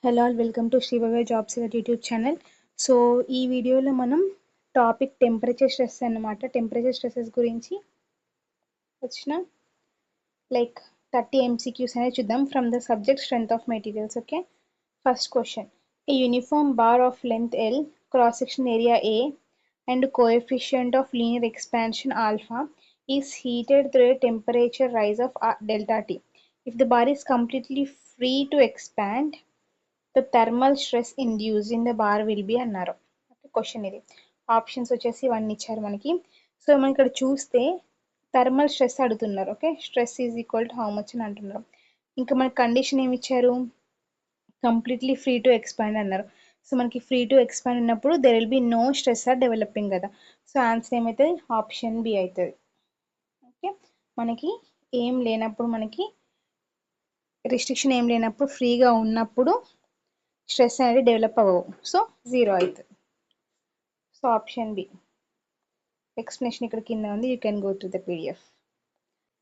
Hello all welcome to Sribhavya jobs YouTube channel. So ఈ వీడియోలో మనం టాపిక్ టెంపరేచర్ స్ట్రెస్ అన్నమాట. టెంపరేచర్ స్ట్రెసెస్ గురించి వచ్చిన లైక్ 30 MCQs అనేది చూద్దాం from the subject strength of materials. Okay, first question. A uniform bar of length L, cross section area A and coefficient of linear expansion alpha is heated through a temperature rise of delta T. If the bar is completely free to expand, the thermal stress induced in the bar will be అన్నారు. Okay, question ఇది. Options వచ్చేసి ఇవన్నీ ఇచ్చారు మనకి. So మనం ఇక్కడ చూస్తే thermal stress అడుగుతున్నారు. Okay, stress is equal to how much అని అంటున్నారు. ఇంకా మనకి కండిషన్ ఏమి ఇచ్చారు, కంప్లీట్లీ ఫ్రీ టు ఎక్స్పాండ్ అన్నారు. సో మనకి ఫ్రీ టు ఎక్స్పాండ్ ఉన్నప్పుడు there will be no stress are developing కదా. సో ఆన్సర్ ఏమవుతుంది, ఆప్షన్ బి అవుతుంది. ఓకే, మనకి ఏం లేనప్పుడు, మనకి రిస్ట్రిక్షన్ ఏం లేనప్పుడు, ఫ్రీగా ఉన్నప్పుడు స్ట్రెస్ అనేది డెవలప్ అవ్వవు. సో 0 అవుతుంది. So option B. ఎక్స్ప్లెనేషన్ ఇక్కడ కింద ఉంది, you can go to the PDF.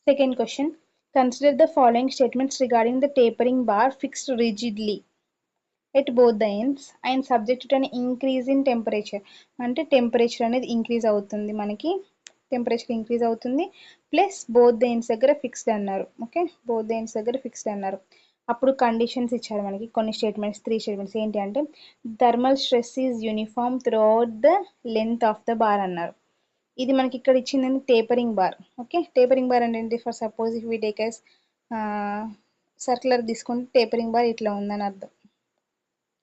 Second question. Consider the following statements regarding the tapering bar fixed rigidly at both the ends and subject to an increase in temperature. అంటే temperature అనేది increase అవుతుంది, మనకి temperature increase అవుతుంది, plus both the ends దగ్గర fixed అన్నారు. Okay, both the ends దగ్గర fixed అన్నారు. అప్పుడు కండిషన్స్ ఇచ్చారు మనకి కొన్ని స్టేట్మెంట్స్, 3 స్టేట్మెంట్స్. ఏంటి అంటే thermal stress is uniform throughout the length of the bar అన్నారు. ఇది మనకి ఇక్కడ ఇచ్చిందని tapering bar. Okay, tapering bar అంటే ఏంటి, for suppose if we take as circular తీసుకుంటే టేపరింగ్ బార్ ఇట్లా ఉందని అర్థం.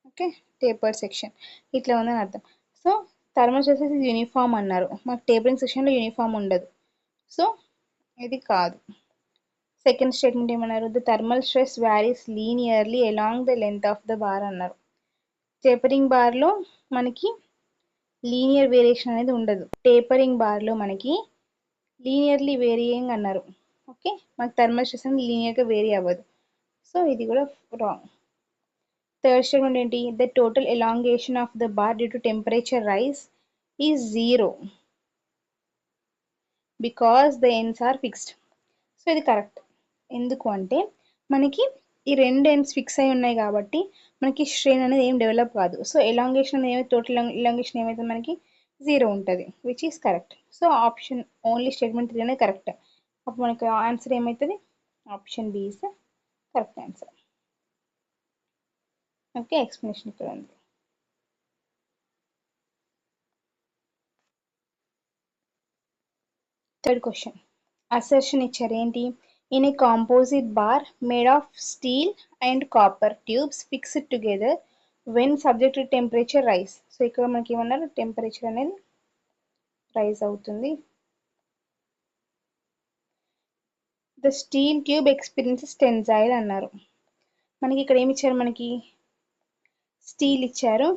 ఓకే, టేపర్ సెక్షన్ ఇట్లా ఉందని అర్థం. So thermal stress is uniform అన్నారు, మాకు టేపరింగ్ సెక్షన్లో యూనిఫామ్ ఉండదు. సో ఇది కాదు. సెకండ్ స్టేట్మెంట్ ఏమన్నారు, the thermal stress varies linearly along the length of the bar అన్నారు. టేపరింగ్ బార్లో మనకి లీనియర్ వేరియేషన్ అనేది ఉండదు. టేపరింగ్ బార్లో మనకి లీనియర్లీ వేరియింగ్ అన్నారు. ఓకే, మనకి థర్మల్ స్ట్రెస్ అనేది లీనియర్గా వేరీ అవ్వదు. సో ఇది కూడా రాంగ్. థర్డ్ స్టేట్మెంట్ ఏంటి, the total elongation of the bar due to temperature rise is 0 because the ends are fixed. So ఇది కరెక్ట్. ఎందుకు అంటే మనకి ఈ రెండు ఎండ్స్ ఫిక్స్ అయి ఉన్నాయి కాబట్టి మనకి స్ట్రెయిన్ అనేది ఏం డెవలప్ కాదు. సో ఎలాంగేషన్ అనేది ఏమైతే, టోటల్ ఎలాంగేషన్ ఏమైతే మనకి 0 ఉంటుంది, which is correct. So option only statement 3 అనేది కరెక్ట్. అప్పుడు మనకి ఆన్సర్ ఏమవుతుంది, option B is correct answer. Okay, explanation ఇక్కడ ఉంది. Third question. అసర్షన్ ఇచ్చారు ఏంటి, in a composite bar made of steel and copper tubes fixed together when subject to temperature rise. So ఇక్కడ మనకి ఏమన్నారు, టెంపరేచర్ అనేది రైజ్ అవుతుంది. The steel tube experiences tensile అన్నారు. మనకి ఇక్కడ ఏమి ఇచ్చారు, మనకి స్టీల్ ఇచ్చారు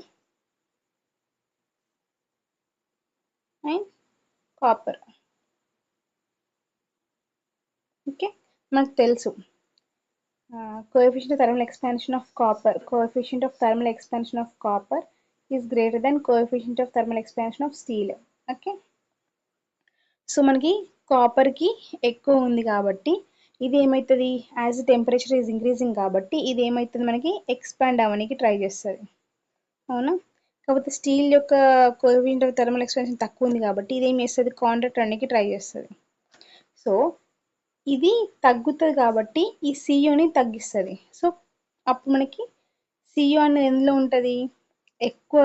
అండ్ కాపర్. ఓకే, మనకు తెలుసు coefficient of thermal expansion of copper is greater than coefficient of thermal expansion of steel. Okay, so మనకి కాపర్కి ఎక్కువ ఉంది కాబట్టి ఇది ఏమవుతుంది, యాజ్ టెంపరేచర్ ఈజ్ ఇంక్రీజింగ్ కాబట్టి ఇది ఏమవుతుంది, మనకి ఎక్స్పాండ్ అవ్వడానికి ట్రై చేస్తుంది. అవునా, కాకపోతే స్టీల్ యొక్క కోఎఫిషియంట్ ఆఫ్ థర్మల్ ఎక్స్పాన్షన్ తక్కువ ఉంది కాబట్టి ఇది ఏం చేస్తుంది, కాంటాక్ట్ అవ్వడానికి ట్రై చేస్తుంది. సో ఇది తగ్గుతుంది కాబట్టి ఈ సియుని తగ్గిస్తుంది. సో అప్పుడు మనకి సియు అనేది ఎందులో ఉంటుంది, ఎక్కువ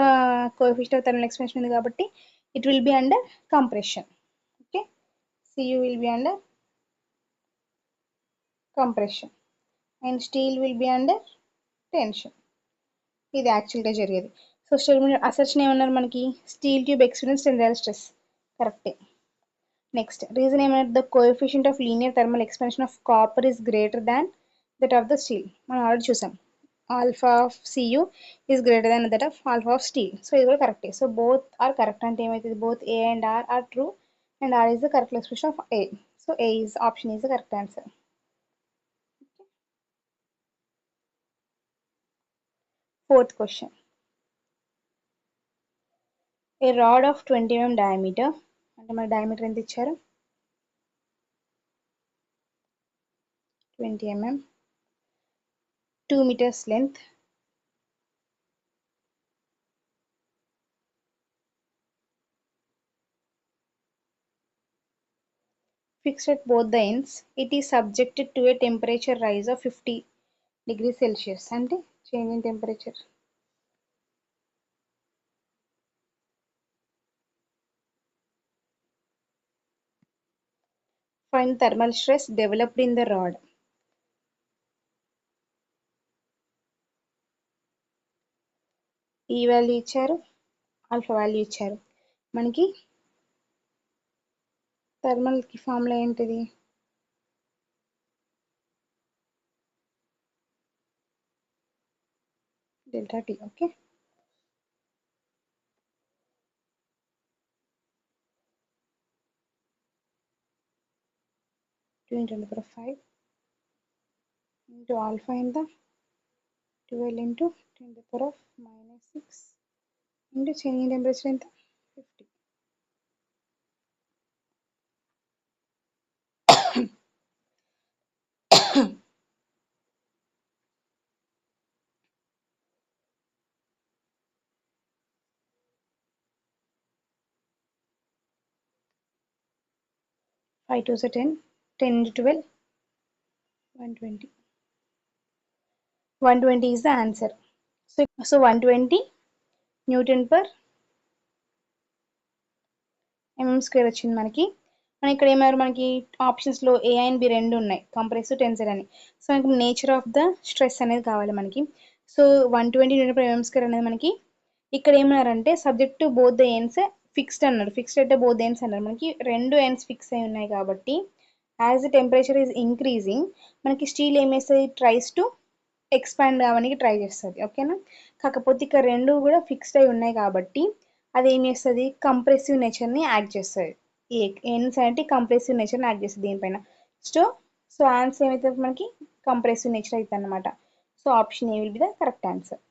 కోఎఫిషియంట్ ఆఫ్ థర్మల్ ఎక్స్పాన్షన్ ఉంది కాబట్టి it will be under compression. Okay, CU will be under compression and steel will be under tension. ఇది యాక్చువల్గా జరిగేది. సో స్టేట్మెంట్ అసర్షన్ ఏమన్నారు మనకి, steel tube experience tensile stress కరెక్టే. నెక్స్ట్ రీజన్ ఏమన్నారు, the coefficient of linear thermal expansion of copper is greater than that of the steel. మనం already చూసాం, alpha of CU is greater than that of alpha of steel. So ఇది కూడా కరెక్టే. So both are correct అంటే ఏమవుతుంది, both A and R are true and R is the correct expression of A. So A is option is the correct answer. Fourth question. A rod of 20 mm diameter, అంటే మన diameter ఎంత ఇచ్చారు, 20 mm, 2 meters length fixed at both the ends, it is subjected to a temperature rise of 50 degrees Celsius. అంటే change in temperature. Find thermal stress developed in the rod. ఈ value ఇచ్చారు, alpha value ఇచ్చారు. మనకి thermal కి formula ఏంటిది? Delta T. Okay, 2 into 10 to the power 5 into alpha ఎంత 12 into 10 to the power of -6 into change in temperature ఎంత 50. 5 2s are 10, 10 into 12, 120. 120 is the answer. So 120 Newton per mm² వచ్చింది మనకి. ఇక్కడ ఏమారు మనకి ఆప్షన్స్లో ఏ అండ్ బి రెండు ఉన్నాయి, కంప్రెసివ్ టెన్సర్ అని. సో మనకి నేచర్ ఆఫ్ ద స్ట్రెస్ అనేది కావాలి మనకి. సో 120 Newton per mm² అనేది మనకి ఇక్కడ ఏమన్నారంటే subject to both the ends fixed అన్నారు. ఫిక్స్డ్ అంటే బోత్ ఎండ్స్ అన్నారు. మనకి రెండు ఎండ్స్ ఫిక్స్ అయి ఉన్నాయి కాబట్టి as the temperature is increasing మనకి స్టీల్ ఏమేస్తుంది, ట్రైస్ టు ఎక్స్పాండ్ కావడానికి ట్రై చేస్తుంది. ఓకేనా, కాకపోతే ఇక్కడ రెండు కూడా ఫిక్స్డ్ అయి ఉన్నాయి కాబట్టి అది ఏం చేస్తుంది, కంప్రెసివ్ నేచర్ని యాక్ట్ చేస్తుంది. ఈ ఎండ్స్ అంటే కంప్రెసివ్ నేచర్ని యాక్ట్ చేస్తుంది దీనిపైన. సో ఆన్సర్ ఏమవుతుంది మనకి కంప్రెసివ్ నేచర్ అవుతుంది అనమాట. So option A will be the correct answer.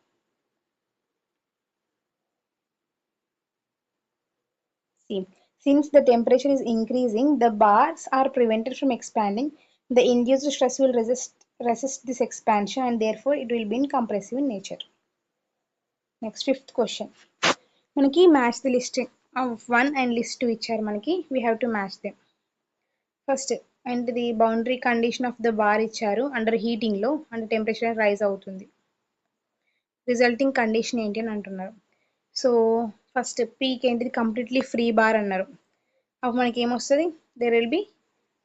Since the temperature is increasing, the bars are prevented from expanding. The induced stress will resist this expansion and therefore it will be in compressive in nature. Next, fifth question. Manaki match the list of 1 and list 2 ichcharu manaki. We have to match them. First, and the boundary condition of the bar ichcharu under heating low and temperature rise avutundi. Resulting condition enti ani antunnaru. So first peak ఏంటిది, completely free bar అన్నారు. అప్పుడు మనకి ఏమొస్తుంది, there will be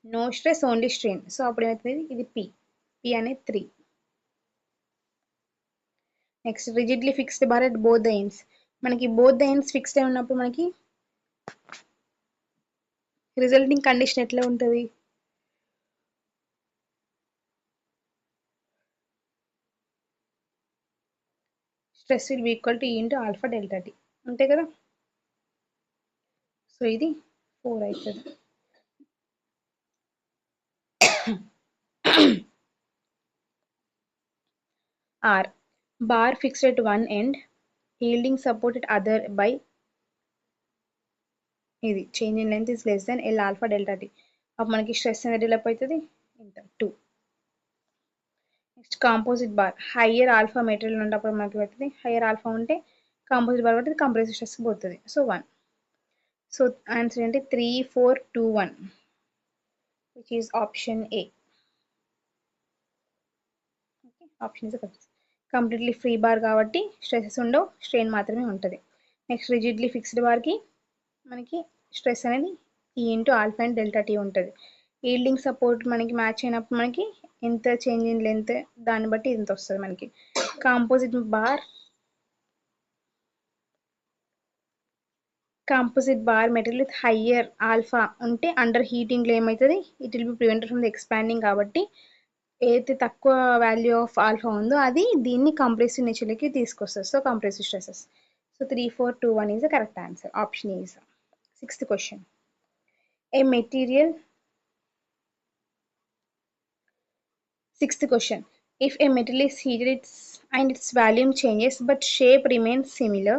no stress only strain. So అప్పుడు ఏమవుతుంది, ఇది P అనేది 3. Next rigidly fixed bar at both the ends. మనకి బోత్ ద ఎండ్స్ ఫిక్స్డ్ అయి ఉన్నప్పుడు మనకి రిజల్టింగ్ కండిషన్ ఎట్లా ఉంటుంది, stress will be equal to E into alpha delta T, అంతే కదా. సో ఇది 4 అవుతుంది. R bar fixed at one end, yielding support at other by ఇది change in length is less than L alpha delta tea. అప్పుడు మనకి stress అనేది develop అవుతుంది ఇంత 2. Next composite bar higher alpha material ఉన్నప్పుడు మనకి అవుతుంది, హయ్యర్ ఆల్ఫా ఉంటే కాంపోజిట్ బార్ పడుతుంది, కంప్రెసివ్ స్ట్రెస్ పోతుంది. సో 1. సో ఆన్సర్ ఏంటి 3 4 2 1 which is option A. Option is completely free bar కాబట్టి స్ట్రెసెస్ ఉండవు, స్ట్రెయిన్ మాత్రమే ఉంటుంది. నెక్స్ట్ రిజిడ్లీ ఫిక్స్డ్ బార్కి మనకి స్ట్రెస్ అనేది ఈ into alpha and delta tea ఉంటుంది. ఈల్డింగ్ సపోర్ట్ మనకి మ్యాచ్ అయినప్పుడు మనకి ఎంత చేంజ్ ఇన్ లెంత్ దాన్ని బట్టి ఇంత వస్తుంది మనకి. Composite bar material with higher alpha ఉంటే అండర్ హీటింగ్లో ఏమవుతుంది, it will be prevented from the expanding కాబట్టి ఏదైతే తక్కువ వాల్యూ ఆఫ్ ఆల్ఫా ఉందో అది దీన్ని కంప్రెసివ్ నేచర్లోకి తీసుకొస్తుంది. So compressive stresses. So 3 4 2 1 is the correct answer. Option is. Sixth question. Sixth question. If a metal is heated and its volume changes but shape remains similar,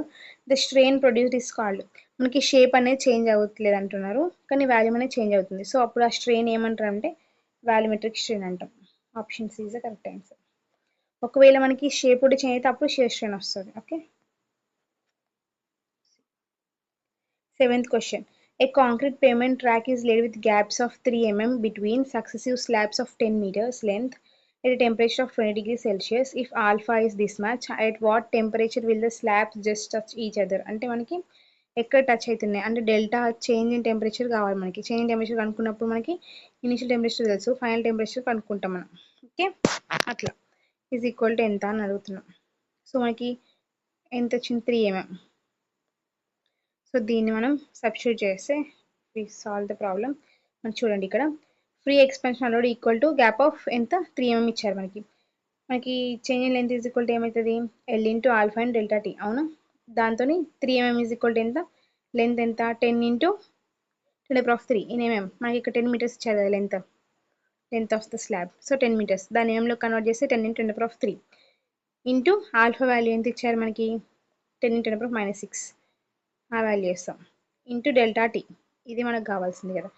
the strain produced is called. మనకి shape అనేది change అవ్వట్లేదు అంటున్నారు కానీ volume అనేది change అవుతుంది. So అప్పుడు ఆ strain ఏమంటారు అంటే వాల్యూమెట్రిక్ స్ట్రెయిన్ అంటాం. Option C is the correct answer. ఒకవేళ మనకి షేప్ కూడా చేంజ్ అయితే అప్పుడు షియర్ స్ట్రెయిన్ వస్తుంది. Okay. 7th question. A concrete pavement track is laid with gaps of 3 mm between successive slabs of 10 meters length at a temperature of 20 degrees Celsius. If alpha is this much, at what temperature will the slabs just touch each other? అంటే మనకి ఎక్కడ touch అవుతున్నాయి అంటే delta change in temperature కావాలి మనకి. Change in temperature కనుక్కున్నప్పుడు మనకి initial temperature తెలుసు, final temperature కనుక్కుంటాం మనం. ఓకే, అట్లా ఈజ్ ఈక్వల్ టు ఎంత అని అడుగుతున్నాం. సో మనకి ఎంత వచ్చింది? 3 mm. సో దీన్ని మనం సబ్స్టిట్యూట్ చేస్తే వి సాల్వ్ ద ప్రాబ్లమ్. మనకి చూడండి ఇక్కడ free expansion allowed equal to gap of ఎంత 3 mm ఇచ్చారు మనకి. మనకి change in length is equal to ఏమవుతుంది? L into alpha and delta T. అవునా, దాంతో 3 mm ఈజ్ ఈక్వల్ టు ఎంత? లెంత్ ఎంత? 10 ఇంటూ 10⁻³ ఇన్ mm. మనకి ఇక్కడ 10 meters ఇచ్చారు కదా length of the slab. So 10 meters దాన్ని ఎంలో కన్వర్ట్ చేస్తే 10 ఇంటూ 10⁻³ ఇంటూ ఆల్ఫా వాల్యూ ఎంత ఇచ్చారు మనకి? 10 ఇంటూ 10⁻⁻6 ఆ వాల్యూ చేస్తాం ఇంటూ డెల్టా టీ. ఇది మనకు కావాల్సింది కదా.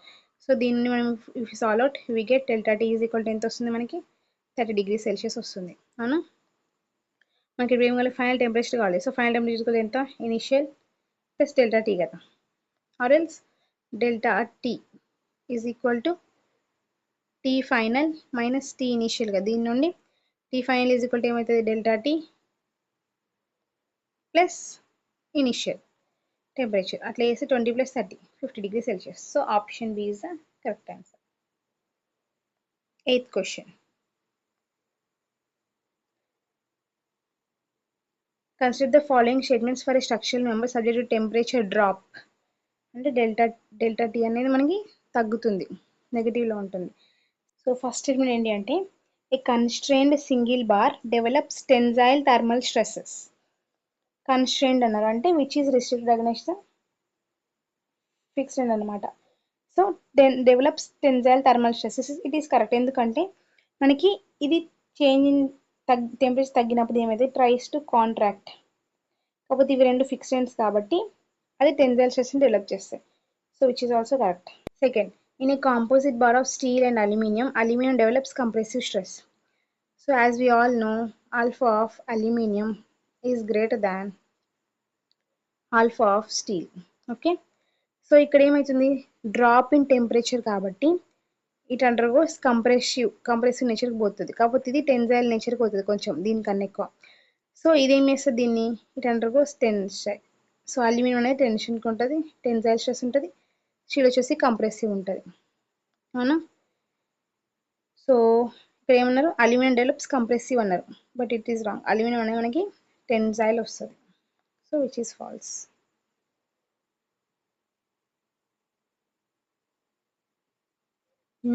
సో దీన్ని మనం if solve out we get delta T is equal to ఎంత వస్తుంది మనకి? 30 degrees Celsius వస్తుంది. అవునా, మనకి ఇప్పుడు ఏం కావాలి? ఫైనల్ టెంపరేచర్ కావాలి. సో ఫైనల్ టెంపరేచర్ ఎంత? ఇనిషియల్ ప్లస్ డెల్టా టీ కదా, or else delta T is equal to T final minus T initial కదా. దీని నుండి T final is equal to ఏమవుతుంది? Delta T plus initial temperature. అట్లా చేస్తే 20 + 30 50 degrees Celsius. So option B is the correct answer. 8th question. Consider the following statements for a structural member subject to temperature drop. అంటే delta T అనేది మనకి తగ్గుతుంది, నెగిటివ్లో ఉంటుంది. So first statement ఏంటి అంటే a constrained single bar develops tensile thermal stresses. Constrained అన్నారు అంటే which is restricted against fixed అనమాట. So develops tensile thermal stresses, it is correct. ఎందుకంటే మనకి ఇది చేంజ్ ఇన్ టెంపరేచర్ తగ్గినప్పుడు ఏమైతే ట్రైస్ టు కాంట్రాక్ట్, కాకపోతే ఇవి రెండు ఫిక్స్డ్ కాబట్టి అది టెన్జైల్ స్ట్రెస్ని డెవలప్ చేస్తాయి. So which is also correct. Second, in a composite bar of steel and aluminium develops compressive stress. So as we all know, alpha of aluminum is greater than alpha of steel. Okay, so ఇక్కడ ఏమవుతుంది? Drop in temperature కాబట్టి it undergoes compressive నేచర్కి పోతుంది, కాకపోతే ఇది tensile నేచర్కి పోతుంది కొంచెం దీనికన్నా ఎక్కువ. సో ఇదేం చేస్తుంది? దీన్ని it undergoes tension. So aluminium అనేది టెన్షన్కి ఉంటుంది, టెన్జైల్ స్ట్రెస్ ఉంటుంది, స్టీల్ వచ్చేసి కంప్రెసివ్ ఉంటుంది. అవునా, సో ఇక్కడ ఏమన్నారు? అల్యూమినియం డెవలప్స్ కంప్రెసివ్ అన్నారు, but it is wrong. Aluminium అనేది మనకి టెన్జైల్ వస్తుంది. So which is false.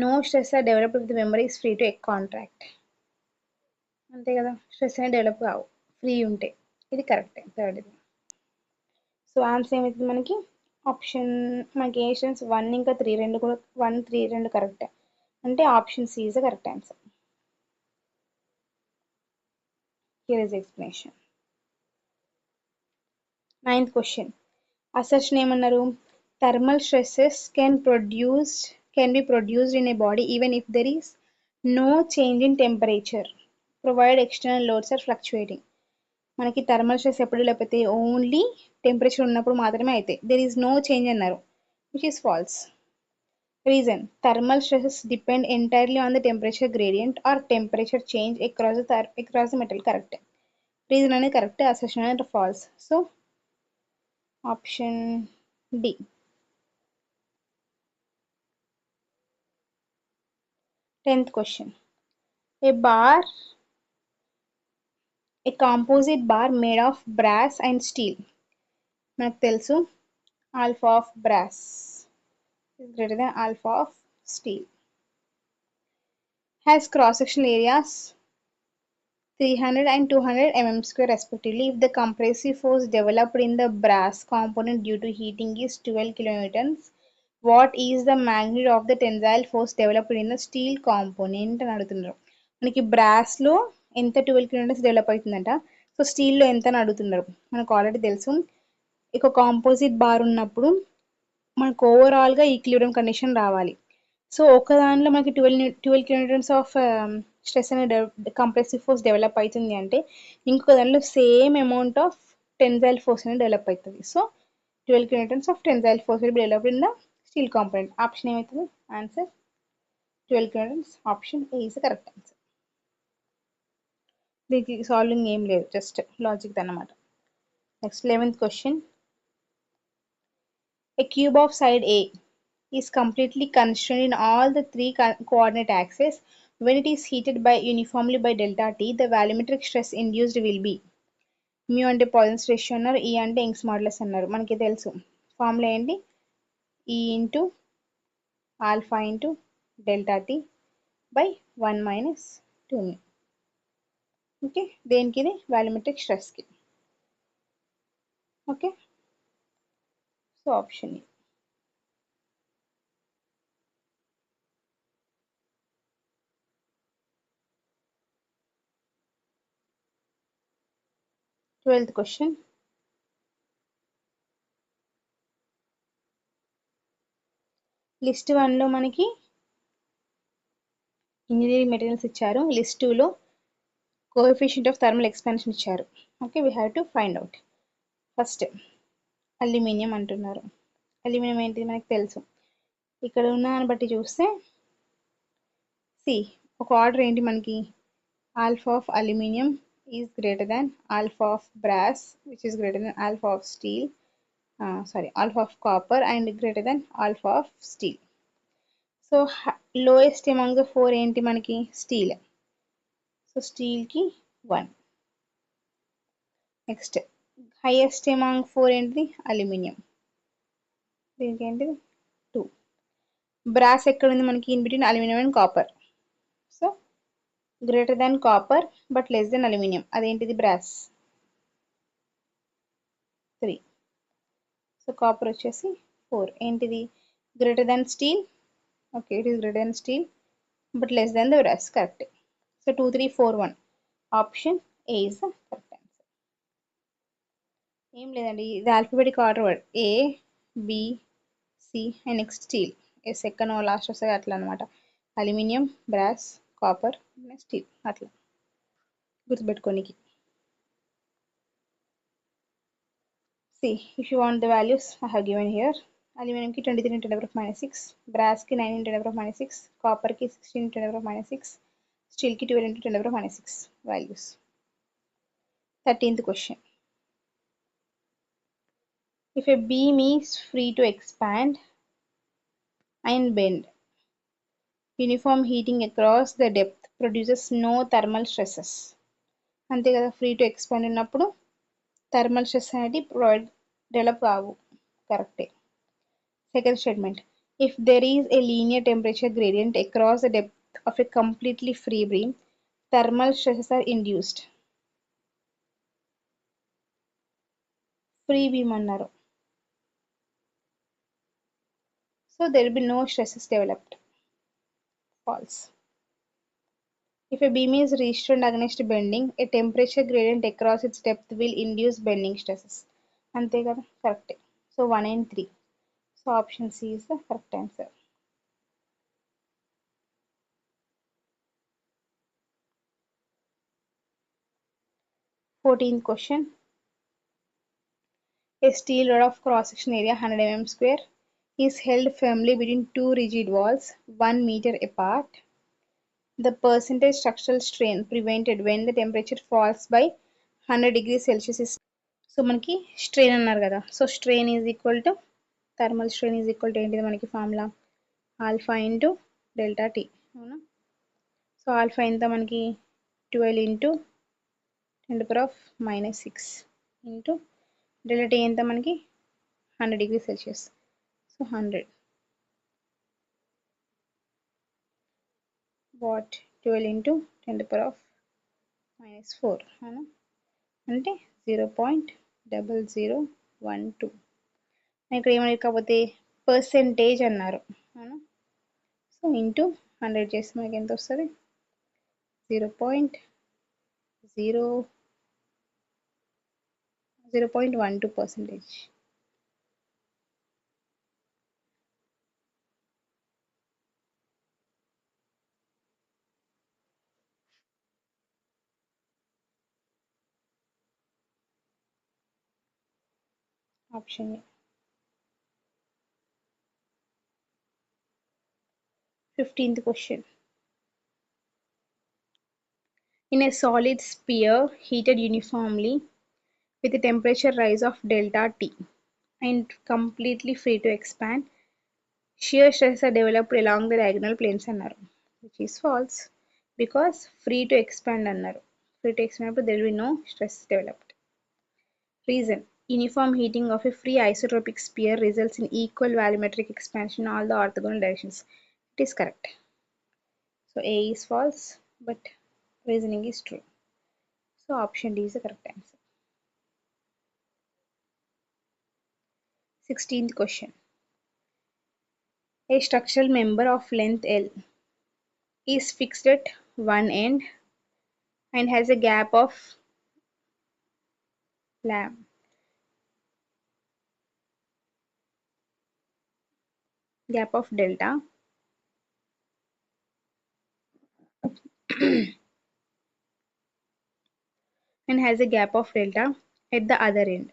No stress are developed with memory is free to a contract. అంతే కదా, స్ట్రెస్ అనేది డెవలప్ కావు ఫ్రీ ఉంటే. ఇది కరెక్టే, థర్డ్ ఇది. సో ఆన్సర్ ఏమవుతుంది మనకి? ఆప్షన్ మనకి ఏ ఆప్షన్స్ 1 ఇంకా 3 రెండు కూడా 1, 3 రెండు కరెక్టే, అంటే option C is the correct answer. Here is explanation. 9th question. Assertion ఏమన్నారు? Thermal stresses can be produced in a body even if there is no change in temperature provided external loads are fluctuating. మనకి thermal stress ఎప్పుడు లేకపోతే only temperature ఉన్నప్పుడు మాత్రమే అవుతాయి. There is no change అన్నారు, which is false. Reason, thermal stresses depend entirely on the temperature gradient or temperature change across the metal. Correct, reason అనేది correct, assertion అనేది false. So option D. 10th question. A composite bar made of brass and steel. మనకు తెలుసు alpha of brass is greater than alpha of steel. Has cross-sectional areas 300 and 200 mm² respectively. If the compressive force developed in the brass component due to heating is 12 kilonewtons, what is the magnitude of the tensile force developed in the steel component అని అడుగుతున్నారు. మనకి బ్రాస్లో ఎంత 12 kilonewtons develop అవుతుందంట, so స్టీల్లో ఎంత అని అడుగుతున్నారు. మనకు already తెలుసు, ఇక కాంపోజిట్ బార్ ఉన్నప్పుడు మనకు ఓవరాల్గా ఈక్విలిబ్రియం కండిషన్ రావాలి. సో ఒక దానిలో మనకి 12 kilonewtons ఆఫ్ స్ట్రెస్ అనే కంప్రెసివ్ ఫోర్స్ డెవలప్ అవుతుంది అంటే ఇంకొక దానిలో same amount of tensile force అనేది డెవలప్ అవుతుంది. So 12 kilonewtons of tensile force will be developed in the steel component. Option ఏమవుతుంది answer 12 kilonewtons. Option A is the correct answer. దీనికి solving ఏం లేదు, జస్ట్ లాజిక్ అన్నమాట. Next 11th question. A cube of side A is completely constrained in all the three coordinate axes. When it is heated by uniformly by delta T, the volumetric stress induced will be mu అంటే పాయిసన్స్ ratio అన్నారు, ఈ అంటే Young's modulus అన్నారు. మనకి తెలుసు formula ఏంటి, E into alpha into delta T by 1 minus 2 mu. Okay, దేనికి ఇది వాల్యూమెట్రిక్ స్ట్రెస్కి. Okay, so option A. 12th question. List 1లో మనకి ఇంజనీరింగ్ మెటీరియల్స్ ఇచ్చారు. లిస్ట్ 2లో కోఎఫిషియంట్ ఆఫ్ థర్మల్ ఎక్స్పాన్షన్ ఇచ్చారు. Okay, we have to find out. First aluminium అంటున్నారు. Aluminium ఏంటిది మనకి తెలుసు, ఇక్కడ ఉన్న దాన్ని బట్టి చూస్తే సి ఒక ఆర్డర్ ఏంటి మనకి, alpha of aluminium is greater than alpha of brass which is greater than alpha of steel, alpha of copper and greater than alpha of steel. So lowest among the 4 ఏంటి మనకి steel. So స్టీల్కి 1. Next highest among 4 ఏంటిది aluminium, దీనికి ఏంటిది 2. Brass ఎక్కడ ఉంది మనకి, in between aluminium and copper. So greater than copper but less than aluminium, అదేంటిది బ్రాస్ 3. సో కాపర్ వచ్చేసి 4. ఏంటిది greater than steel, okay it is greater than steel but less than the brass, correct. So 2 3 4 1, option A is the correct answer. ఏం లేదండి, ఇది alphabetic order word, A B C and next steel, second last వస్తుంది అట్లా అనమాట. Aluminium, brass, copper, steel అట్లా గుర్తుపెట్టుకోనికి. See, if you want the values, I have given here. Aluminum ki 23 into 10 power minus 6, brass ki 9 into 10 power minus 6, copper ki 16 into 10 power minus 6, steel ki 12 into 10 power minus 6 values. 13th question. If a beam is free to expand and bend, uniform heating across the depth produces no thermal stresses. అంతే కదా, free to expand ఉన్నప్పుడు thermal stress అనేది develop కావు, కరెక్టే. Second statement, if there is a linear temperature gradient across the depth of a completely free beam, thermal stresses are induced. Free beam అన్నారు, so there will be no stresses developed. False. If a beam is restrained against bending, a temperature gradient across its depth will induce bending stresses. అంతే కదా, కరెక్టే. So 1 and 3. So option C is the correct answer. 14th question. A steel rod of cross-section area 100 mm square is held firmly between two rigid walls 1 meter apart. The percentage structural strain prevented when the temperature falls by 100 degrees Celsius is. So మనకి strain అన్నారు కదా, so strain is equal to thermal strain is equal to ఏంటిది మనకి formula, alpha into delta T, అవునా. So alpha ఎంత మనకి 12 into 10⁻⁻6 into delta tea ఎంత మనకి 100 degrees Celsius. So 100 what 12 into 10⁻⁻4, అవునా, అంటే 0.0012. ఇక్కడ ఏమని కాకపోతే పర్సెంటేజ్ అన్నారు, అవునా. సో ఇంటూ 100 చేస్తే మనకి ఎంత వస్తుంది, 0.12%. Option A. 15th question. In a solid sphere heated uniformly with a temperature rise of delta T and completely free to expand, shear stress are developed along the diagonal planes అన్నారు, which is false because free to expand అన్నారు. Free to expand there will be no stress developed. Reason: uniform heating of a free isotropic sphere results in equal volumetric expansion in all the orthogonal directions. It is correct. So A is false, but reasoning is true. So option D is the correct answer. 16th question. A structural member of length L is fixed at one end and has a gap of delta and has a gap of delta at the other end.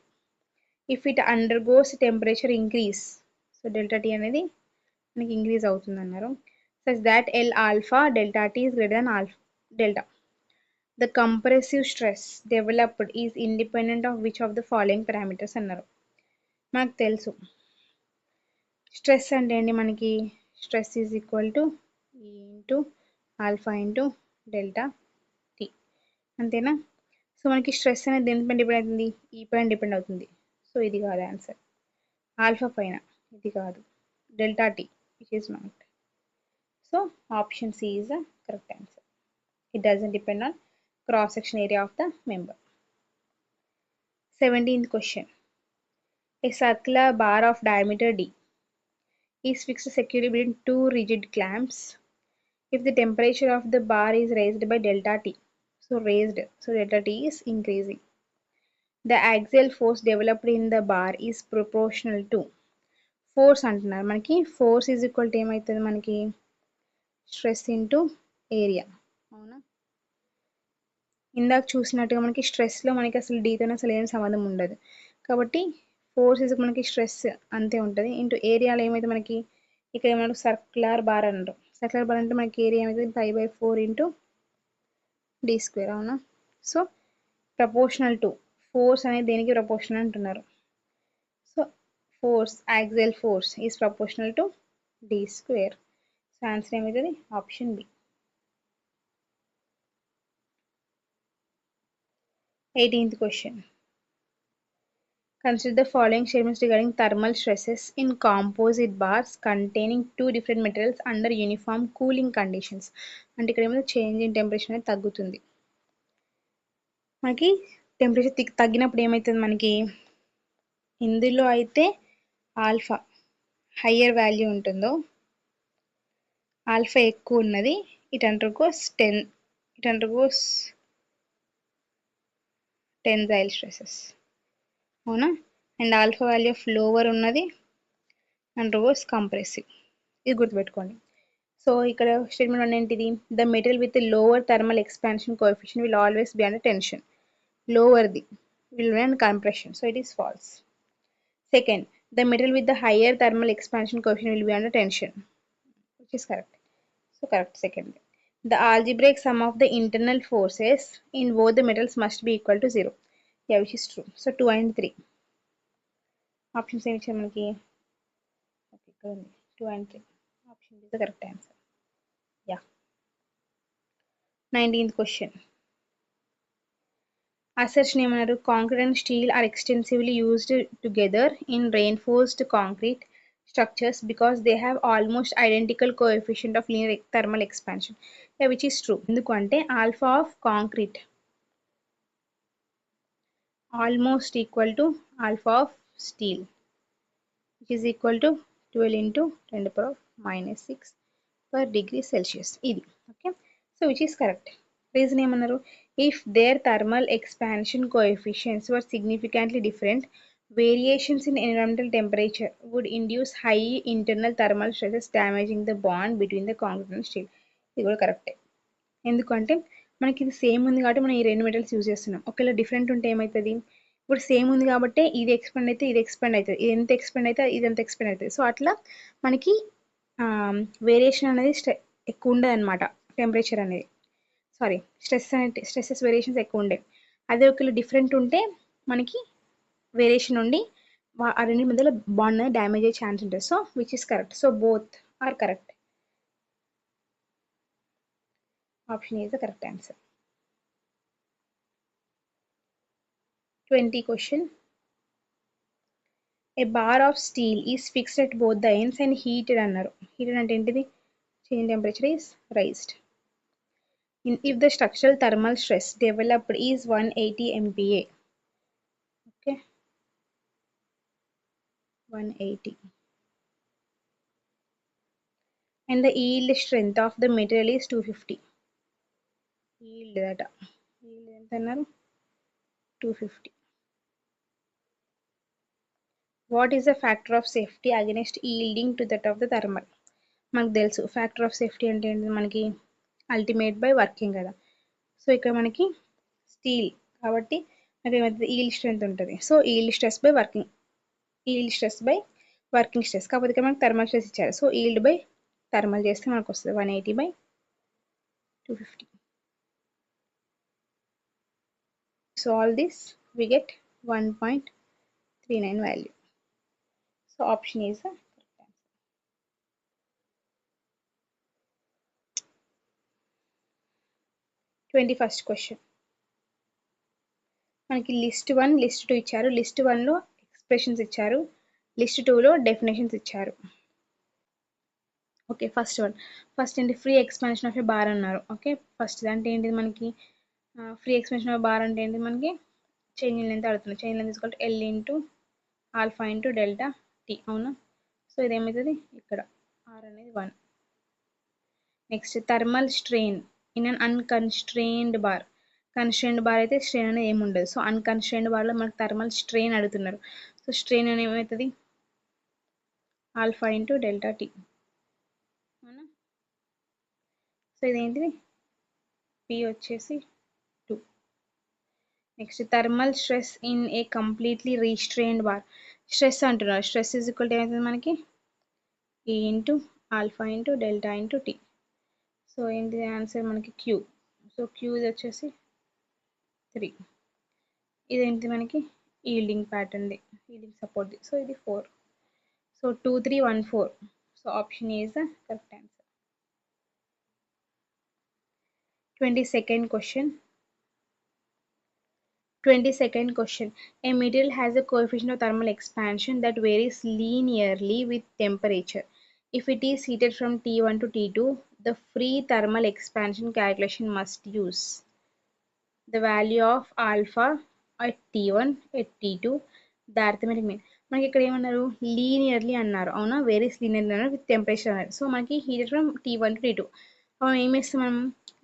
If it undergoes temperature increase, so delta T అనేది మనకి increase అవుతుంది అన్నారు, such that L alpha delta T is greater than alpha delta. The compressive stress developed is independent of which of the following parameters అన్నారు. మనకు తెలుసు stress అంటే ఏంటి, మనకి stress is equal to E into alpha into delta tea, అంతేనా. So మనకి stress అనేది దేనిపైన డిపెండ్ అవుతుంది, ఈ పైన డిపెండ్ అవుతుంది. సో ఇది కాదు ఆన్సర్, ఆల్ఫా పైన, ఇది కాదు, delta T which is not. So option C is the correct answer. It doesn't depend on cross section area of the member. 17th question. A circular bar of diameter d is fixed securely between two rigid clamps if the temperature of the bar is raised by delta T. So delta T is increasing. The axial force developed in the bar is proportional to force అంటున్నారు. మనకి force is equal to ఏమవుతుంది, మనకి stress into area, అవునా. ఇందాక చూసినట్టుగా మనకి స్ట్రెస్లో మనకి అసలు డీతో అసలు ఏం సంబంధం ఉండదు, కాబట్టి ఫోర్స్ ఇస్ మనకి స్ట్రెస్ అంతే ఉంటుంది ఇంటూ ఏరియాలో ఏమైతే మనకి ఇక్కడ ఏమన్నా సర్క్యులర్ బార్ అన్నారు. సర్క్యులర్ బార్ అంటే మనకి ఏరియా ఏమైతే 5/4 ఇంటూ డి స్క్వేర్, అవునా. సో ప్రపోర్షనల్ టు ఫోర్స్ అనేది దేనికి ప్రపోర్షనల్ అంటున్నారు. So force, axial force is proportional to D square. So answer ఏమవుతుంది, option B. 18th question. Consider the following statements regarding thermal stresses in composite bars containing two different materials under uniform cooling conditions. అంటే ఇక్కడ ఏమైనా change in temperature అనేది తగ్గుతుంది, మనకి temperature తగ్గినప్పుడు ఏమవుతుంది, మనకి ఇందులో అయితే ఆల్ఫా హయ్యర్ వాల్యూ ఉంటుందో, ఆల్ఫా ఎక్కువ ఉన్నది, ఇట్ అండర్గోస్ టెన్సైల్ స్ట్రెసెస్, అవునా. And alpha value of lower ఉన్నది అండర్గోస్ కంప్రెసివ్, ఇది గుర్తుపెట్టుకోండి. సో ఇక్కడ స్టేట్మెంట్ వన్ ఏంటిది, the material with lower thermal expansion coefficient will always be under tension. లోవర్ది will be under compression, so it is false. Second, the material with the higher thermal expansion coefficient will be under tension, which is correct. So correct second. The algebraic sum of the internal forces in both the metals must be equal to 0. Yeah, which is true. So 2 and 3. Options ఏమి ఇచ్చారు మనకి, okay ఇక్కడ ఉంది 2 and 3. Option is the correct answer. Yeah. 19th question. Assertion ఏమన్నారు, concrete and steel are extensively used together in reinforced concrete structures because they have almost identical coefficient of linear thermal expansion, yeah, which is true. ఎందుకంటే alpha of concrete almost equal to alpha of steel, which is equal to 12 into 10 to the power of -6 per degree Celsius. ఇది okay. So which is correct. Reason ఏమన్నారు, if their thermal expansion coefficients were significantly different, variations in environmental temperature would induce high internal thermal stresses damaging the bond between the concrete and steel. ఇది కూడా కరెక్టే, ఎందుకంటే మనకి ఇది same ఉంది కాబట్టి మనం ఈ రెండు మెటల్స్ యూజ్ చేస్తున్నాం. ఒకవేళ డిఫరెంట్ ఉంటే ఏమవుతుంది, ఇప్పుడు సేమ్ ఉంది కాబట్టి ఇది ఎక్స్పెండ్ అయితే ఇది ఎక్స్పెండ్ అవుతుంది, ఇది ఎంత ఎక్స్పెండ్ అయితే ఇది ఎంత ఎక్స్పెండ్ అవుతుంది. సో అట్లా మనకి వేరియేషన్ అనేది ఎక్కువ ఉండదు అనమాట. టెంపరేచర్ అనేది సారీ స్ట్రెస్సెస్ వేరియేషన్స్ ఎక్కువ ఉండే. అదే ఒకవేళ డిఫరెంట్ ఉంటే మనకి వేరియేషన్ ఉండి ఆ రెండు మధ్యలో బాండ్ అనేది డ్యామేజ్ అయ్యే ఛాన్స్ ఉంటుంది. So which is correct? So both are correct. Option is the correct answer. 20 question. A bar of steel is fixed at both the ends and heated అన్నారు. హీటెడ్ అంటే ఏంటిది? Change temperature is raised. If the structural thermal stress developed is 180 MPa, okay, 180, and the yield strength of the material is 250. Yield data. Yield ఎంత అన్నారు? 250. What is the factor of safety against yielding to that of the thermal? మనకు తెలుసు factor of safety అంటే ఏంటి, మనకి ultimate by working కదా. So ఇక్కడ మనకి స్టీల్ కాబట్టి మనకి ఏమవుతుంది, ఈల్డ్ స్ట్రెంత్ ఉంటుంది. So yield stress by working stress. కాకపోతే ఇక్కడ మనకి థర్మల్ స్ట్రెస్ ఇచ్చారు. సో ఈల్డ్ బై థర్మల్ చేస్తే మనకు వస్తుంది 180 by 250. So all this we get 1.39 value. So option is the correct answer. 21st question. మనకి లిస్ట్ 1 లిస్ట్ 2 ఇచ్చారు. లిస్ట్ 1లో ఎక్స్ప్రెషన్స్ ఇచ్చారు, లిస్ట్ 2లో డెఫినేషన్స్ ఇచ్చారు. ఓకే, ఫస్ట్ ఏంటి, free expansion of A bar అన్నారు. ఓకే, ఫస్ట్ అంటే ఏంటిది మనకి, ఫ్రీ ఎక్స్పాన్షన్ ఆఫ్ బార్ అంటే ఏంటిది, మనకి చేంజ్ ఇన్ లెంత్ అడుగుతుంది. Change length equal to L into alpha into delta T, అవునా. సో ఇదేమవుతుంది, ఇక్కడ ఆర్ అనేది 1. Next thermal strain in un unconstrained bar. Constrained bar అయితే స్ట్రెయిన్ అనేది ఏమి ఉండదు. సో అన్కన్స్ట్రెయిన్డ్ బార్లో మనకు థర్మల్ స్ట్రెయిన్ అడుగుతున్నారు. సో స్ట్రెయిన్ అనేది ఏమవుతుంది, ఆల్ఫా ఇంటూ డెల్టా టీ, అవునా. సో ఇదేంటిది, పి వచ్చేసి 2. Next thermal stress in a completely restrained bar. Stress అంటున్నారు, స్ట్రెస్ ఈజ్ ఈక్వల్ టు ఏమవుతుంది మనకి, E into alpha into delta into T. So ఏంటిది ఆన్సర్ మనకి క్యూ. సో క్యూ ఇది వచ్చేసి 3. ఇదేంటి మనకి ఈల్డింగ్ ప్యాటర్న్ది, ఈల్డింగ్ సపోర్ట్ది. సో ఇది 4. So 2 3 1 4. So option A is the correct answer. 22nd question. 22nd question. A material has a coefficient of thermal expansion that varies linearly with temperature. If it is heated from T1 to T2, the free thermal expansion calculation must use the value of alpha at T1 at T2, the arithmetic mean. మనకి ఇక్కడ ఏమన్నారు, linearly అన్నారు, అవునా. Varies linearly అన్నారు with temperature అన్నారు. So మనకి heated from T1 to T2. మనం ఏం వేస్తాం, మనం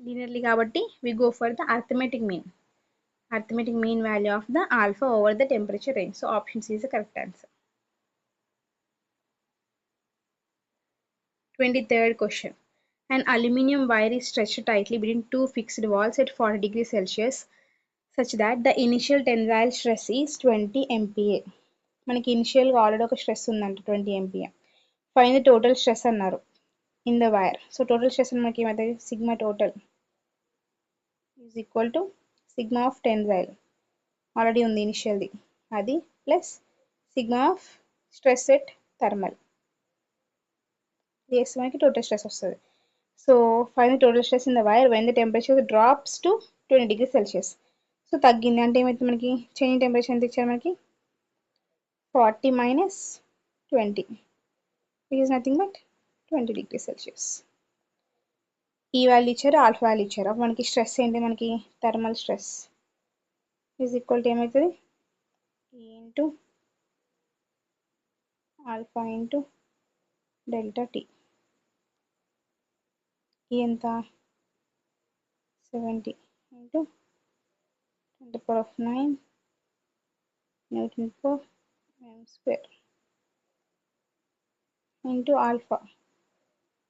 లీనియర్లీ కాబట్టి we go for the arithmetic mean value of the alpha over the temperature range. So option C is the correct answer. 23rd question. An aluminium wire is stretched tightly between two fixed walls at 40 degrees Celsius such that the initial tensile stress is 20 MPa. మనకి ఇనిషియల్గా already ఒక stress ఉందంట 20 MPa. Fine the total stress అన్నారు in the wire. So total stress మనకి ఏమవుతుంది, sigma total is equal to sigma of tensile already ఉంది ఇనిషియల్ది, అది plus sigma of stress at thermal చేస్తే మనకి టోటల్ స్ట్రెస్ వస్తుంది. So fine the total stress in the wire when the temperature drops to 20 degrees Celsius. So తగ్గింది అంటే ఏమవుతుంది, మనకి చేంజ్ టెంపరేచర్ ఎంత ఇచ్చారు, మనకి 40 minus 20, which is nothing but 20 degrees Celsius. ఈ వాల్యూ ఇచ్చారు, ఆల్ఫా వాల్యూ ఇచ్చారు. అప్పుడు మనకి స్ట్రెస్ ఏంటి, మనకి thermal stress is equal to ఏమవుతుంది, ఈ into alpha into delta tea. ఈ ఎంత 70 into 10⁹ Newton per m square into alpha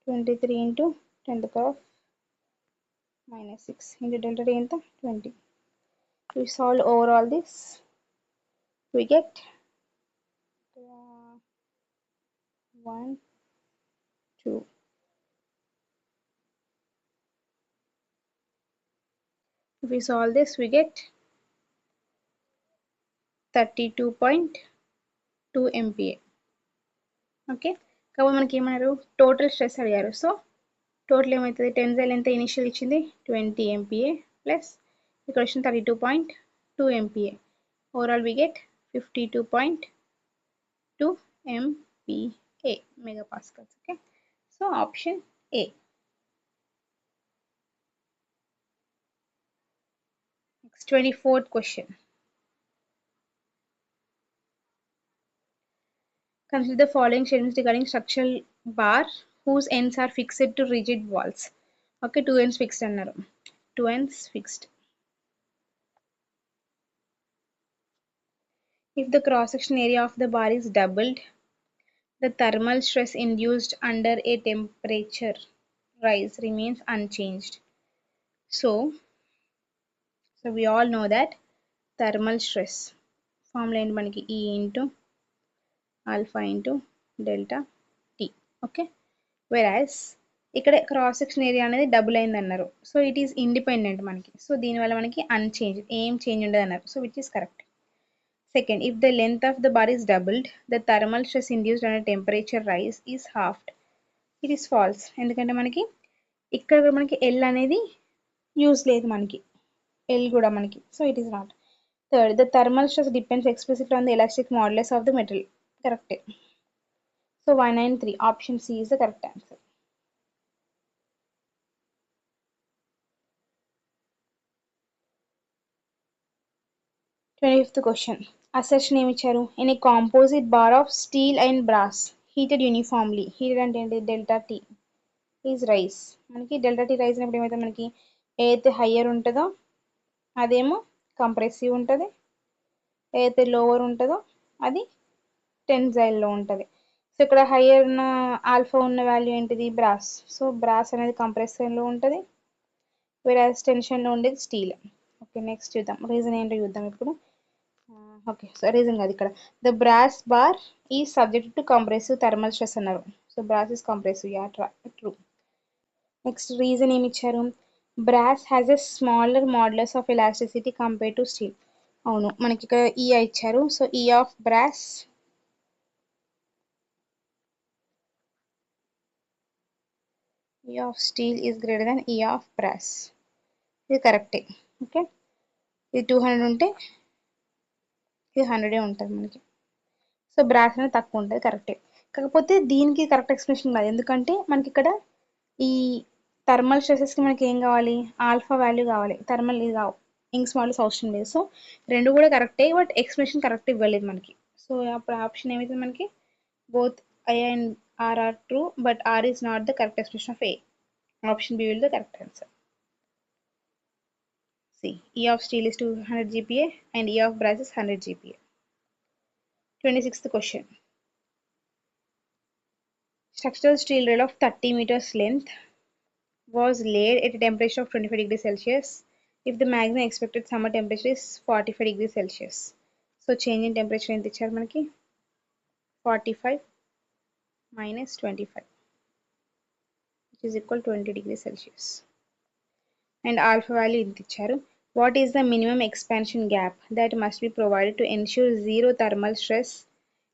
23 into 10⁻⁻6 into delta T ఎంత 20. We solve over all this, we get 1 2. If we solve this, we get 32.2 MPa. Okay, కాబట్టి మనకి ఏమన్నారు, total stress అడిగారు. So total ఏమవుతుంది, tensile ఎంత initial ఇచ్చింది 20 MPa plus ఇక్కడ వచ్చిన 32.2 MPa. Overall we get 52.2 MPa megapascals. Okay, so option A. Next 24th question. Consider the following statements regarding structural bar whose ends are fixed to rigid walls. Okay, two ends fixed అన్నారు. Two ends fixed. If the cross section area of the bar is doubled, the thermal stress induced under a temperature rise remains unchanged. So we all know that thermal stress formula ఏంటి మనకి, E into alpha into delta T. Okay, whereas ఇక్కడ cross section area అనేది double అయింది అన్నారు. So it is independent మనకి. So దీనివల్ల మనకి unchanged, ఏం చేంజ్ ఉండదు అన్నారు. So which is correct. Second, if the length of the bar is doubled, the thermal stress induced and temperature rise is halved. It is false. ఎందుకంటే మనకి ఇక్కడ మనకి ఎల్ అనేది యూజ్ లేదు మనకి, ఎల్ కూడా మనకి. So it is not. Third, the thermal stress depends expressively on the elastic modulus of the metal. కరెక్టే. సో 1 and 3 ఆప్షన్ C is the correct answer. 25th question. Assertion ఏమి ఇచ్చారు, in a composite bar of steel and brass heated uniformly, heated అంటే ఏంటి, delta T is rise. మనకి delta T rise అయినప్పుడు ఏమైతే మనకి ఏదైతే హయ్యర్ ఉంటుందో అదేమో కంప్రెసివ్ ఉంటుంది, ఏదైతే లోవర్ ఉంటుందో అది టెన్సైల్లో ఉంటుంది. సో ఇక్కడ హయ్యర్ ఉన్న ఆల్ఫా ఉన్న వాల్యూ ఏంటిది, బ్రాస్. సో బ్రాస్ అనేది కంప్రెషన్లో ఉంటుంది, వేరాస్ టెన్షన్లో ఉండేది స్టీల్. ఓకే, నెక్స్ట్ చూద్దాం రీజన్ ఏంటో చూద్దాం ఇప్పుడు. ఓకే, సో రీజన్ కాదు ఇక్కడ, the brass bar is subject to compressive thermal stress అన్నారు. So brass is compressive, ya true. Next reason ఏమి ఇచ్చారు, brass has a smaller modulus of elasticity compare to steel. అవును, మనకి ఇక్కడ ఈఐ ఇచ్చారు. So E of brass E of steel is greater than E of brass. ఇది కరెక్టే. Okay, ఇది 200 ఉంటే ఇది 100 ఉంటుంది మనకి. సో బ్రాస్ అనేది తక్కువ ఉంటుంది, కరెక్టే. కాకపోతే దీనికి కరెక్ట్ ఎక్స్ప్లెనేషన్ కాదు, ఎందుకంటే మనకి ఇక్కడ ఈ థర్మల్ స్ట్రెసెస్కి మనకి ఏం కావాలి, ఆల్ఫా వాల్యూ కావాలి, థర్మల్ ఇది కావు, ఇంగ్స్ మాడ్యులస్ అవసరం లేదు. సో రెండు కూడా కరెక్టే, బట్ ఎక్స్ప్లెనేషన్ కరెక్ట్ ఇవ్వలేదు మనకి. సో అప్పుడు ఆప్షన్ ఏమైతుంది మనకి, both I and R are true, but R is not the correct expression of A. Option B will be the correct answer. See, E of steel is 200 GPa and E of brass is 100 GPa. 26th question. Structural steel rail of 30 meters length was laid at a temperature of 25 degrees Celsius if the maximum expected summer temperature is 45 degrees Celsius. So change in temperature ఎంత ఇచ్చారు మనకి, 45 minus 25 which is equal to 20 degrees Celsius. And alpha value ఎంత ఇచ్చారు. What is the minimum expansion gap that must be provided to ensure zero thermal stress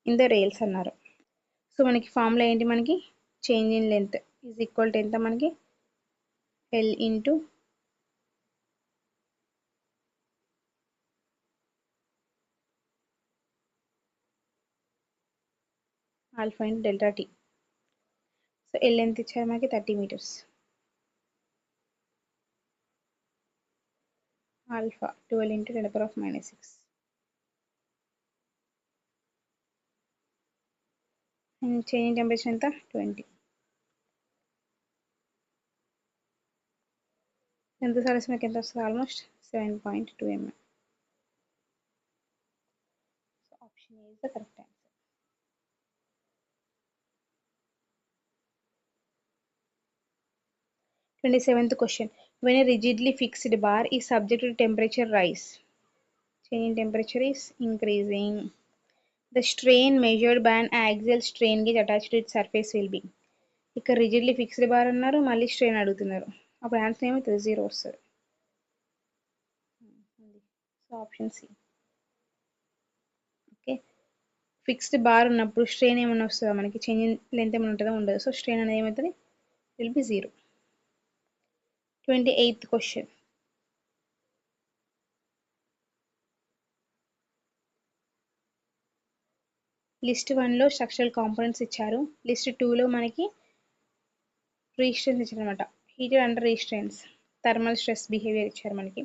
in the rails అన్నారు. So మనకి formula ఏంటి, మనకి change in length is equal to ఎంత మనకి, L into alpha into delta T. So L ఎంత ఇచ్చారు మనకి, 30 meters. Alpha 12 into 10⁻⁻6. And change in temperature ఎంత, 20. ఎంత సార్లు మనకి ఎంత వస్తుంది, almost 7.2 mm. So option A is the correct answer. 27th question. When a rigidly fixed bar is subject to temperature rise, change in temperature is increasing. The strain measured by an axial strain gauge attached to its surface will be. ఇక్కడ rigidly fixed bar అన్నారు, మళ్ళీ strain అడుగుతున్నారు. అప్పుడు answer ఏమవుతుంది? 0 వస్తుంది. So option C. Okay, fixed bar ఉన్నప్పుడు strain ఏమైనా వస్తుందా మనకి? చేంజ్ ఇన్ లెంత్ ఏమైనా ఉంటుందా? ఉండదు. సో స్ట్రెయిన్ అనేది ఏమవుతుంది? Will be 0. 28th question. List 1లో స్ట్రక్చరల్ కాంపోనెంట్స్ ఇచ్చారు. లిస్ట్ 2లో మనకి రీస్ట్రెయిన్స్ ఇచ్చారు అనమాట. Heated under restrains, thermal stress behaviour ఇచ్చారు మనకి.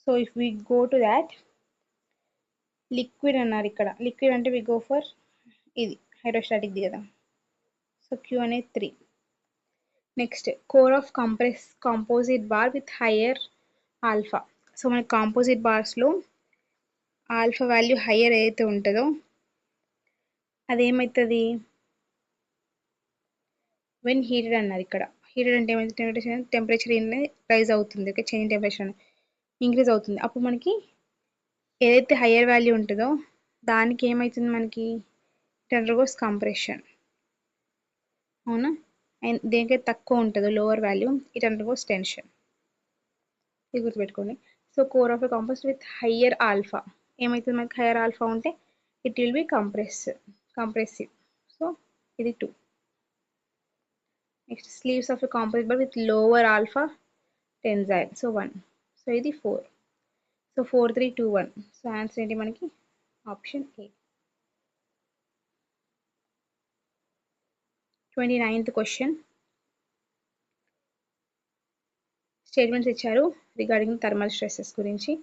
So if we go to that, liquid అన్నారు ఇక్కడ. లిక్విడ్ అంటే వి గో ఫర్ ఇది హైడ్రోస్టాటిక్ది కదా. సో క్యూ అనేది 3. Next, core of composite bar with higher alpha. So మన కాంపోజిట్ బార్స్లో ఆల్ఫా వాల్యూ హయ్యర్ ఏదైతే ఉంటుందో అదేమవుతుంది? వెన్ హీటెడ్ అన్నారు ఇక్కడ. హీటెడ్ అంటే ఏమైతే టెంపరేచర్ రైజ్ అవుతుంది. ఓకే, చేంజ్ టెంపరేచర్ ఇంక్రీజ్ అవుతుంది. అప్పుడు మనకి ఏదైతే హయ్యర్ వాల్యూ ఉంటుందో దానికి ఏమవుతుంది? మనకి ఇట్ అండర్గోస్ కంప్రెషన్. అవునా? అండ్ దేనికైతే తక్కువ ఉంటుందో lower value, it undergoes tension. ఇది గుర్తుపెట్టుకోండి. So core of a compost with higher alpha ఏమవుతుంది? మనకి హయ్యర్ ఆల్ఫా ఉంటే it will B compressive. So ఇది 2. Next, sleeves of a composite bar with lower alpha tensile. So 1. So ఇది 4. So 4, 3, 2, 1. So answer ఏంటి మనకి? Option A. 29th question. Statements ఇచ్చారు regarding thermal stresses గురించి.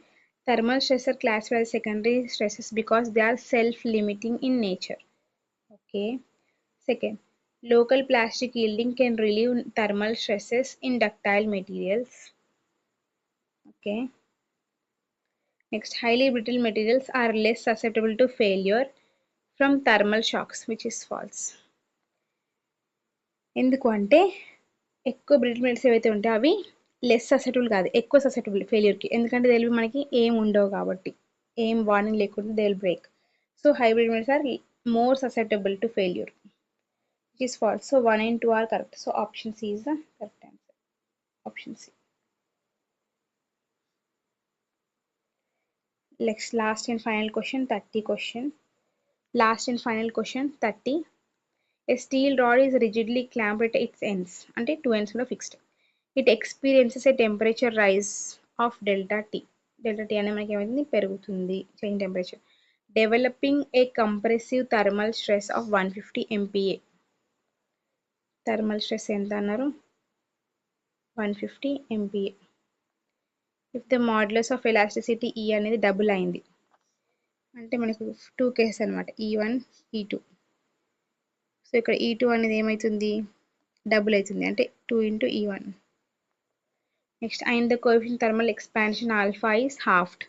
Thermal stress or classified as secondary stresses because they are self-limiting in nature. Okay. Second, local plastic yielding can relieve thermal stresses in ductile materials. Okay. Next, highly brittle materials are less susceptible to failure from thermal shocks, which is false. ఎందుకు అంటే ఎక్కువ brittle materials ఏవైతే ఉంటాయో అవి less ససెటబుల్ కాదు, ఎక్కువ ససెటబుల్ ఫెయిల్యూర్కి. ఎందుకంటే తెలివి మనకి ఏం ఉండవు కాబట్టి, ఏం వార్నింగ్ లేకుండా they will break. So hybrid materials are more susceptible to failure, which is false. So 1 and 2 are correct. So option C is the correct answer. Option C. Next, last and final question, 30 question. Last and final question, 30. A steel rod is rigidly clamped at its ends. అంటే 2 ends కూడా fixed. It experiences a temperature rise of delta T. Delta T అనేది మనకి ఏమైంది? పెరుగుతుంది, change temperature. Developing A compressive thermal stress of 150 MPa. Thermal stress ఎంత అన్నారు? 150 MPa. If the modulus of elasticity E అనేది double అయింది అంటే మనకు 2 కేసెస్ అనమాట, E1 E2. సో ఇక్కడ E2 అనేది ఏమవుతుంది? డబుల్ అవుతుంది, అంటే 2 into E1. Next, and the coefficient thermal expansion alpha is halved.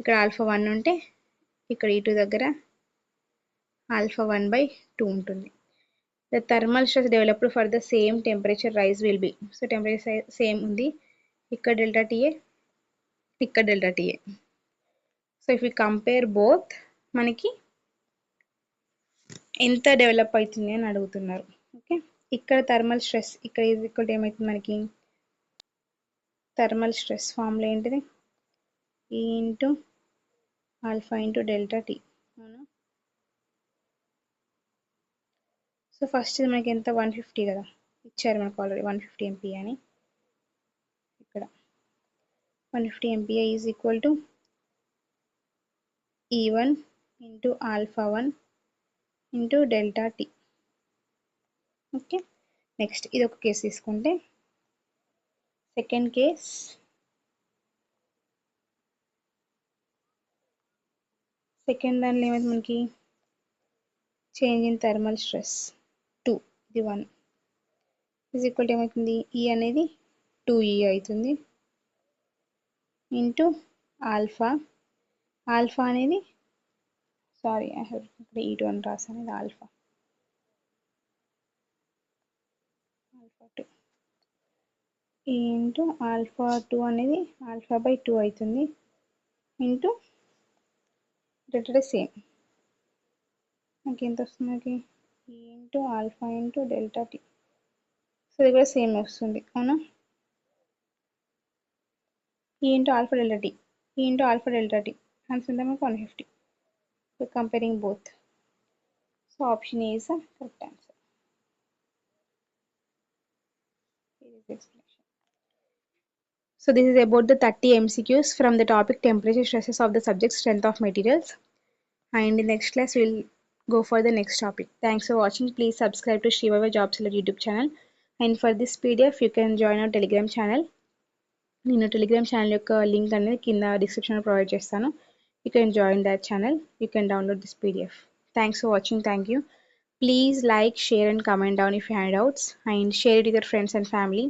ఇక్కడ ఆల్ఫా 1 ఉంటే ఇక్కడ E2 దగ్గర ఆల్ఫా 1/2 ఉంటుంది. The thermal stress developed for the same temperature rise will be. So temperature same ఉంది, ఇక్కడ డెల్టా టీఏ, ఇక్కడ delta T A. So if you compare both, మనకి ఎంత డెవలప్ అవుతుంది అని అడుగుతున్నారు. ఓకే, ఇక్కడ థర్మల్ స్ట్రెస్ ఇక్కడ ఈజ్ ఈక్వల్ టు ఏమవుతుంది మనకి? థర్మల్ స్ట్రెస్ ఫార్ములా ఏంటిది? E into alpha into delta T. అవునా? సో ఫస్ట్ మనకి ఎంత? 150 కదా ఇచ్చారు మనకు ఆల్రెడీ, 150 MPa అని. ఇక్కడ 150 MPa is equal to E1 into alpha 1 into delta tea. Okay, next ఇది ఒక కేసు తీసుకుంటే, సెకండ్ కేస్ సెకండ్ దానిలో ఏమైంది మనకి? చేంజ్ ఇన్ థర్మల్ స్ట్రెస్ 2, ఇది 1 ఈజ్ ఈక్వల్ టు ఏమవుతుంది? ఈ అనేది 2E అవుతుంది ఇంటూ ఆల్ఫా. ఆల్ఫా అనేది, సారీ ఐ హ్యావ్ ఇక్కడ E2 అని రాసాను, ఇది ఆల్ఫా 2 ఇంటూ ఆల్ఫా 2 అనేది ఆల్ఫా/2 అవుతుంది ఇంటూ డెల్టా సేమ్. మనకి ఎంత వస్తుంది? మనకి E into alpha into delta tea. So ఇది కూడా సేమ్ వస్తుంది అవునా. E into alpha delta t, E into alpha delta t, answer ఎంత మనకు 150. So comparing both, so option A is correct answer. So this is about the 30 MCQs from the topic temperature stresses of the subject strength of materials. And in next class we'll go for the next topic. Thanks for watching. Please subscribe to Shrivava Jobs YouTube channel. And for this PDF you can join our Telegram channel. నేను Telegram channel యొక్క link అనేది కింద డిస్క్రిప్షన్లో provide చేస్తాను. You can join that channel. You can download this PDF. Thanks for watching. Thank you. Please like, share and comment down if you had doubts, and share it with your friends and family.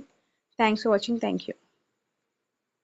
Thanks for watching. Thank you.